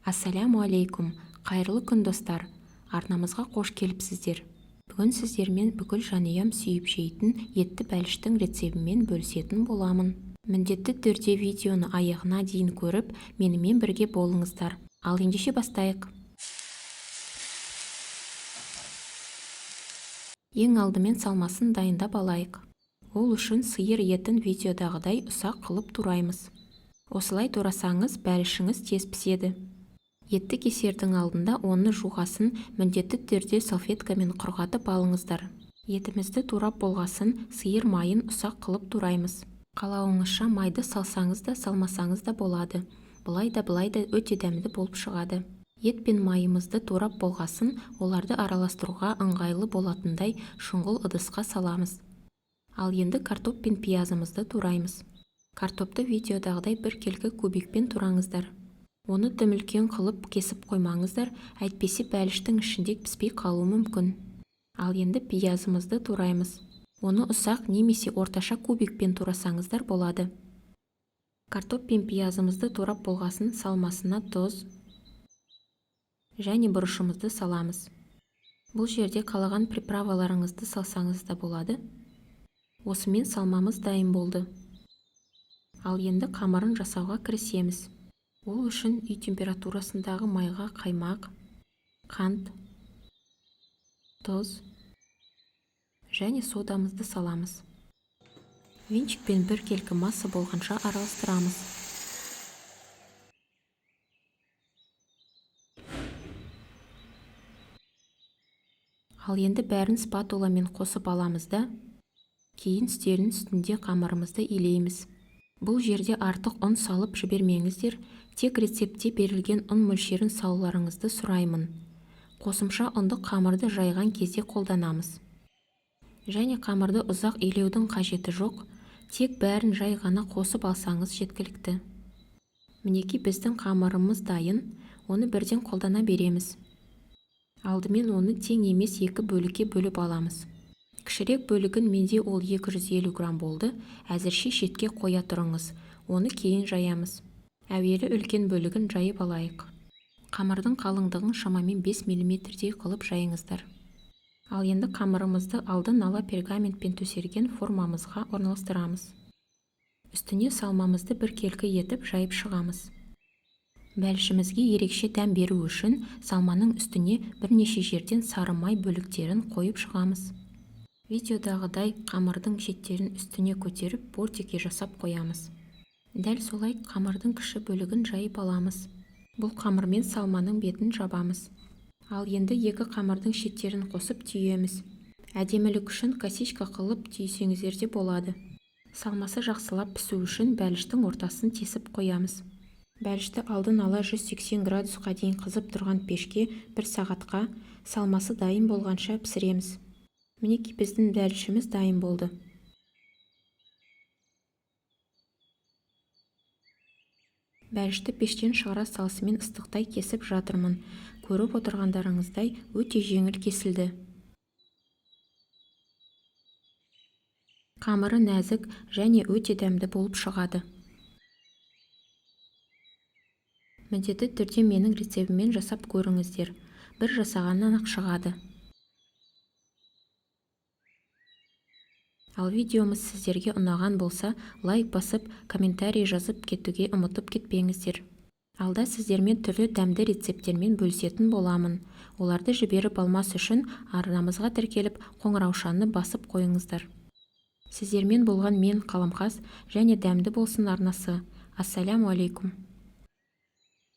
Ассаляму алейкум, қайырлы күн достар, арнамызға қош келіпсіздер. Бүгін сіздермен бүкіл жанұям сүйіп жейтін етті бәліштің рецебімен бөлісетін боламын. Міндетті түрде видеоны аяғына дейін көріп, менімен бірге болыңыздар. Ал ендеше бастайық. Ең алдымен салмасын дайындап алайық. Ол үшін сиыр етін видеодағыдай ұсақ қылып тураймыз. Осылай турасаңыз бәлішіңіз тез піседі. Етті кесердің алдында оны жуғасын міндетті түрде салфеткамен құрғатып алыңыздар. Етімізді турап болғасын сиыр майын ұсақ қылып тураймыз. Қалауыңызша майды салсаңыз да салмасаңыз да болады. Былай да өте дәмді болып шығады. Ет пен майымызды турап болғасын оларды араластыруға ыңғайлы болатындай шұңғыл ыдысқа саламыз. Ал енді картоп пен пиязымызды тураймыз. Картопты видеодағыдай біркелкі кубикпен тураңыздар. Оны тым үлкен қылып кесіп қоймаңыздар, әйтпесе бәліштің ішінде піспей қалуы мүмкін. Ал енді пиязымызды тураймыз. Оны ұсақ немесе орташа кубикпен турасаңыздар болады. Картоп пен пиязымызды турап болғасын салмасына тұз және бұрышымызды саламыз. Бұл жерде қалаған приправаларыңызды салсаңыз да болады. Осымен салмамыз дайын болды. Ал енді қамырын жасауға кірісеміз. Ол үшін үй температурасындағы майға қаймақ, қант, тұз және содамызды саламыз. Венчикпен біркелкі масса болғанша араластырамыз. Ал енді бәрін спатуламен қосып аламыз да, кейін үстелдің үстінде қамырымызды илейміз. Бұл жерде артық ұн салып жібермеңіздер, тек рецептте берілген ұн мөлшерін салуларыңызды сұраймын. Қосымша ұнды қамырды жайған кезде қолданамыз. Және қамырды ұзақ илеудің қажеті жоқ, тек бәрін жай ғана қосып алсаңыз жеткілікті. Мінекей біздің қамырымыз дайын, оны бірден қолдана береміз. Алдымен оны тең емес екі бөлікке бөліп аламыз. Кішірек бөлігін менде ол 250 грамм болды, әзірше шетке қоя тұрыңыз, оны кейін жаямыз. Әуелі үлкен бөлігін жайып алайық. Қамырдың қалыңдығын шамамен 5 мм-дей қылып жайыңыздар. Ал енді қамырымызды алдын ала пергаментпен төселген формамызға орналастырамыз. Үстіне салмамызды біркелкі етіп жайып шығамыз. Бәлішімізге ерекше дәм беру үшін салманың үстіне бірнеше жерден сары май бөліктерін қойып шығамыз. Видеодағыдай қамырдың шеттерін үстіне көтеріп бортики жасап қоямыз. Дәл солай қамырдың кіші бөлігін жайып аламыз. Бұл қамырмен салманың бетін жабамыз. Ал енді екі қамырдың шеттерін қосып түйеміз. Әдемілік үшін косичка қылып түйсеңіздер де болады. Салмасы жақсылап пісу үшін бәліштің ортасын тесіп қоямыз. Бәлішті алдын ала 180 градусқа дейін қызып тұрған пешке 1 сағатқа салмасы дайын болғанша пісіреміз. Мінекей біздің бәлішіміз дайын болды. Бәлішті пештен шығара салысымен ыстықтай кесіп жатырмын. Көріп отырғандарыңыздай өте жеңіл кесілді. Қамыры нәзік және өте дәмді болып шығады. Міндетті түрде менің рецебіммен жасап көріңіздер. Бір жасағаннан ақ шығады. Ал видеомыз сіздерге ұнаған болса, лайк басып, комментарий жазып кетуге ұмытып кетпеңіздер. Алда сіздермен түрлі дәмді рецептермен бөлісетін боламын. Оларды жіберіп алмас үшін арнамызға тіркеліп, қоңыраушаны басып қойыңыздар. Сіздермен болған мен Қаламқас және дәмді болсын арнасы. Ассаляму алейкум.